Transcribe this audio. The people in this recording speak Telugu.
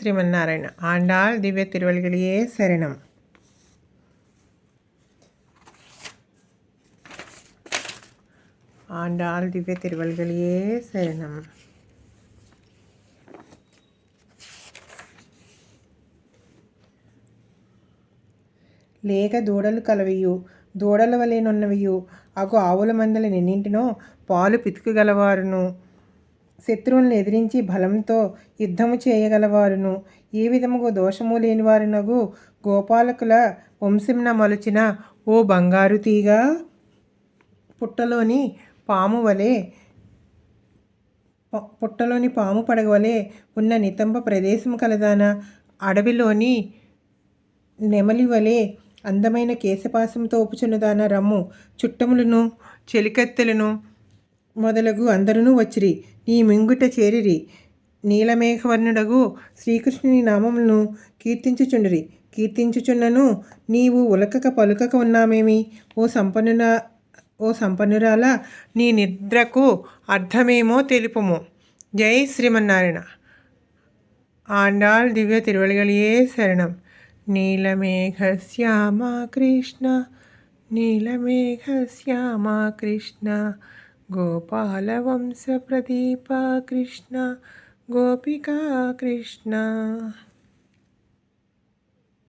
శ్రీమన్నారాయణ. ఆండాళ్ దివ్య తిరువడిగళియే శరణం. ஆண்டாள் திவ்ய திருவள்களியே சரணம். లేక దూడలు కలవియు దూడల వలెనున్నవియు అగు ఆవుల మందల నిన్నింటినో పాలు పితుకగలవారును శత్రువులను ఎదిరించి బలంతో యుద్ధము చేయగలవారును ఏ విధముగా దోషము లేనివారునగు గోపాలకుల వంశంన మలుచిన ఓ బంగారు తీగ పుట్టలోని పాము పడగవలే ఉన్న నితంబ ప్రదేశము కలదాన అడవిలోని నెమలి వలె అందమైన కేశపాసంతో ఒప్పుచున్నదాన రమ్ము. చుట్టములను చెలికత్తెలను మొదలగు అందరూ వచ్చిరి నీ మింగుట చేరిరి. నీలమేఘవర్ణుడగు శ్రీకృష్ణుని నామములను కీర్తించుచున్నను నీవు ఉలకక పలుకక ఉన్నామేమి? ఓ సంపన్నురాల నీ నిద్రకు అర్థమేమో తెలుపుము. జై శ్రీమన్నారాయణ. ఆండాళ్ దివ్య తిరువడిగళియే శరణం. నీలమేఘశ్యామ కృష్ణ నీలమేఘశ్యామ కృష్ణ గోపాలవంశ ప్రదీప కృష్ణ గోపికా కృష్ణ.